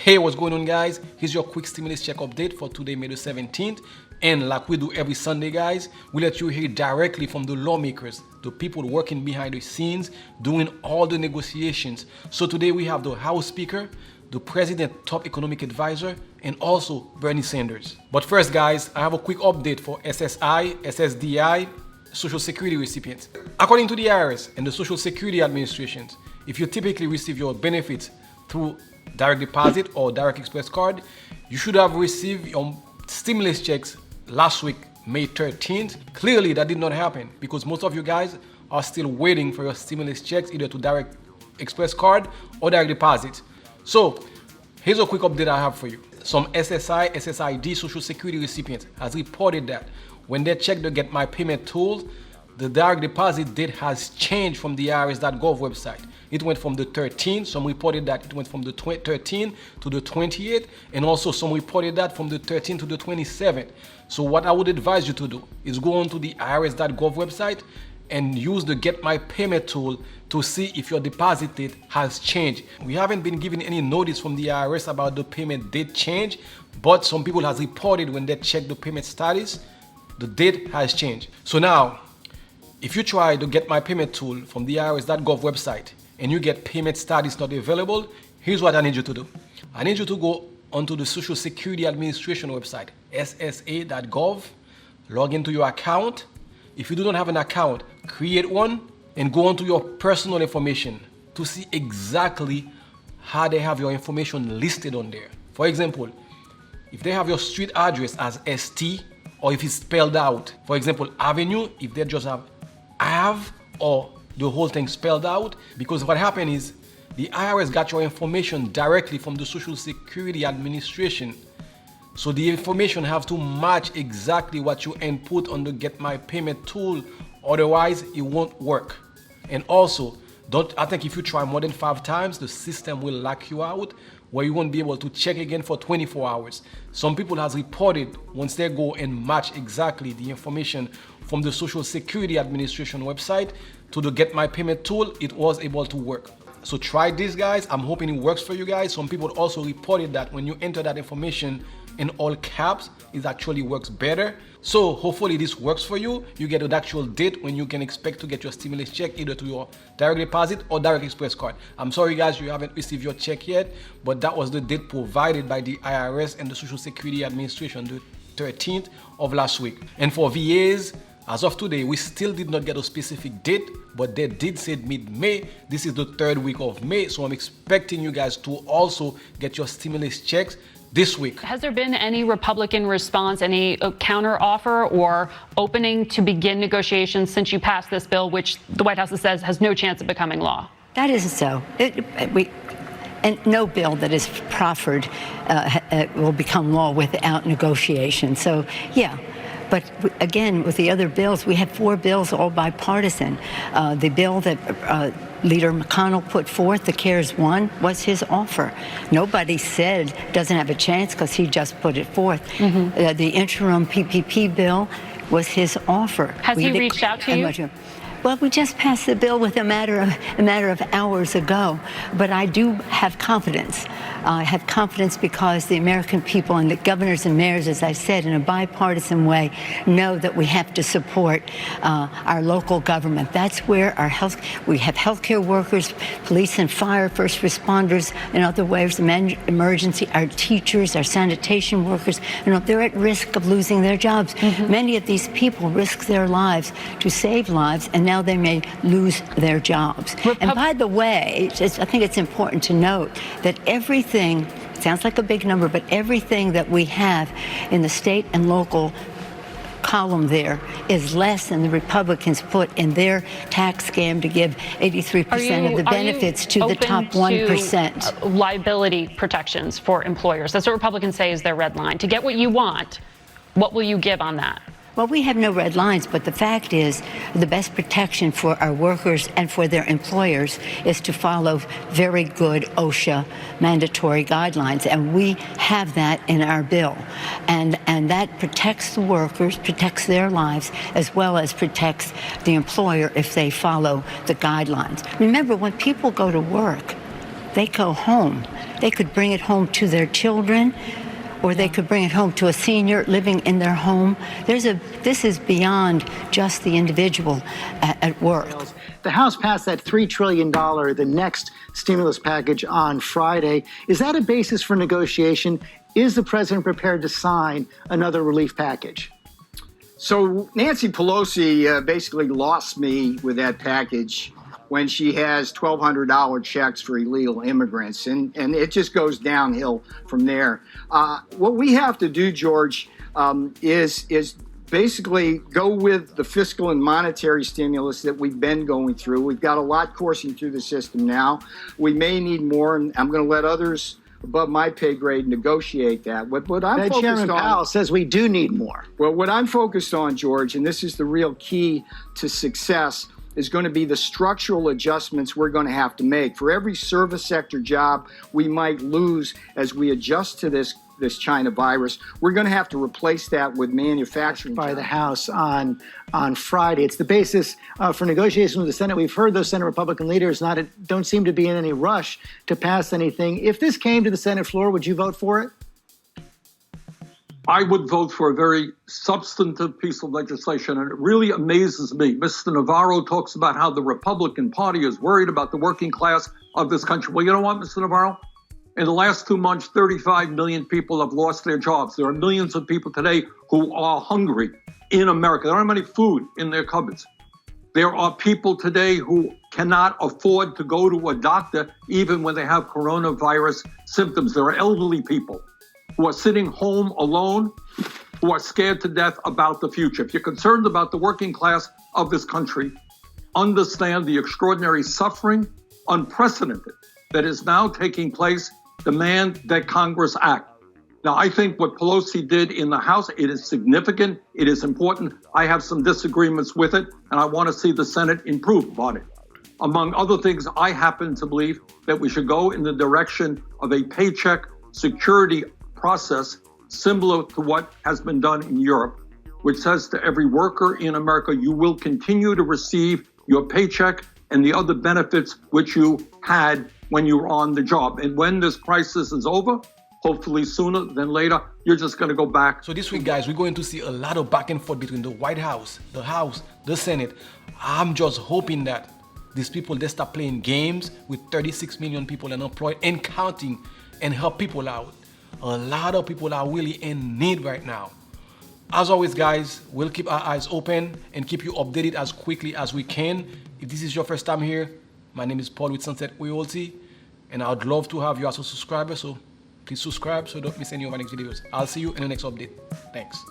Hey, what's going on, guys? Here's your quick stimulus check update for today, May the 17th. And like we do every Sunday, guys, we let you hear directly from the lawmakers, the people working behind the scenes, doing all the negotiations. So today we have the House Speaker, the President's top economic advisor, and also Bernie Sanders. But first, guys, I have a quick update for SSI, SSDI, Social Security recipients. According to the IRS and the Social Security Administrations, if you typically receive your benefits through direct deposit or direct express card, you should have received your stimulus checks last week, May 13th. Clearly, that did not happen because most of you guys are still waiting for your stimulus checks either to direct express card or direct deposit. So here's a quick update I have for you. Some SSI, SSID Social Security recipients has reported that when they check the Get My Payment tool, the direct deposit date has changed from the IRS.gov website. It went from the 13th, some reported that it went from the 13th to the 28th, and also some reported that from the 13th to the 27th. So what I would advise you to do is go onto the IRS.gov website and use the Get My Payment tool to see if your deposit date has changed. We haven't been given any notice from the IRS about the payment date change, but some people has reported when they check the payment status, the date has changed. So now, if you try to Get My Payment tool from the IRS.gov website and you get payment status not available, here's what I need you to do. I need you to go onto the Social Security Administration website, SSA.gov, log into your account. If you do not have an account, create one and go onto your personal information to see exactly how they have your information listed on there. For example, if they have your street address as ST, or if it's spelled out, for example, Avenue, if they just have Ave or the whole thing spelled out, because what happened is the IRS got your information directly from the Social Security Administration. So the information have to match exactly what you input on the Get My Payment tool, otherwise it won't work. And also, I think if you try more than 5 times, the system will lock you out where you won't be able to check again for 24 hours. Some people has reported once they go and match exactly the information from the Social Security Administration website to the Get My Payment tool, it was able to work. So try this, guys. I'm hoping it works for you guys. Some people also reported that when you enter that information in all caps, it actually works better. So hopefully this works for you. You get an actual date when you can expect to get your stimulus check either to your direct deposit or direct express card. I'm sorry, guys, you haven't received your check yet, but that was the date provided by the IRS and the Social Security Administration, the 13th of last week. And for VAs, as of today, we still did not get a specific date, but they did say mid-May. This is the 3rd week of May, so I'm expecting you guys to also get your stimulus checks this week. Has there been any Republican response, any counter offer or opening to begin negotiations since you passed this bill, which the White House says has no chance of becoming law? That isn't so. And no bill that is proffered will become law without negotiation. So, yeah. But again, with the other bills, we had 4 bills, all bipartisan. The bill that Leader McConnell put forth, the CARES 1, was his offer. Nobody said doesn't have a chance because he just put it forth. Mm-hmm. The interim PPP bill was his offer. Has he reached out to you? Well, we just passed the bill with a matter of hours ago, but I do have confidence. I have confidence because the American people and the governors and mayors, as I said, in a bipartisan way, know that we have to support our local government. That's where we have healthcare workers, police and fire, first responders, in other ways, emergency, our teachers, our sanitation workers, they're at risk of losing their jobs. Mm-hmm. Many of these people risk their lives to save lives, and now they may lose their jobs. And by the way, I think it's important to note that everything, it sounds like a big number, but everything that we have in the state and local column there is less than the Republicans put in their tax scam to give 83% of the benefits to the top 1%. Liability protections for employers. That's what Republicans say is their red line. To get what you want, what will you give on that? Well, we have no red lines, but the fact is the best protection for our workers and for their employers is to follow very good OSHA mandatory guidelines, and we have that in our bill. And that protects the workers, protects their lives, as well as protects the employer if they follow the guidelines. Remember, when people go to work, they go home. They could bring it home to their children, or they could bring it home to a senior living in their home. This is beyond just the individual at work. The House passed that $3 trillion, the next stimulus package, on Friday. Is that a basis for negotiation? Is the president prepared to sign another relief package? So Nancy Pelosi basically lost me with that package when she has $1,200 checks for illegal immigrants, and it just goes downhill from there. What we have to do, George, is basically go with the fiscal and monetary stimulus that we've been going through. We've got a lot coursing through the system now. We may need more, and I'm going to let others above my pay grade negotiate that. What I'm focused Chairman on, Powell says we do need more. Well, what I'm focused on, George, and this is the real key to success, is going to be the structural adjustments we're going to have to make. For every service sector job we might lose as we adjust to this China virus, we're going to have to replace that with manufacturing By jobs. the House on Friday. It's the basis for negotiations with the Senate. We've heard those Senate Republican leaders don't seem to be in any rush to pass anything. If this came to the Senate floor, would you vote for it? I would vote for a very substantive piece of legislation, and it really amazes me. Mr. Navarro talks about how the Republican Party is worried about the working class of this country. Well, you know what, Mr. Navarro? In the last 2 months, 35 million people have lost their jobs. There are millions of people today who are hungry in America. They don't have any food in their cupboards. There are people today who cannot afford to go to a doctor even when they have coronavirus symptoms. There are elderly people who are sitting home alone, who are scared to death about the future. If you're concerned about the working class of this country, understand the extraordinary suffering, unprecedented, that is now taking place. Demand that Congress act. Now, I think what Pelosi did in the House, it is significant, it is important. I have some disagreements with it, and I want to see the Senate improve upon it. Among other things, I happen to believe that we should go in the direction of a paycheck security process similar to what has been done in Europe, which says to every worker in America, you will continue to receive your paycheck and the other benefits which you had when you were on the job. And when this crisis is over, hopefully sooner than later, you're just going to go back. So this week, guys, we're going to see a lot of back and forth between the White House, the Senate. I'm just hoping that these people, they stop playing games with 36 million people unemployed and counting, and help people out. A lot of people are really in need right now. As always, guys, we'll keep our eyes open and keep you updated as quickly as we can. If this is your first time here, my name is Paul with Sunset Realty, and I'd love to have you as a subscriber, so please subscribe so you don't miss any of my next videos. I'll see you in the next update. Thanks.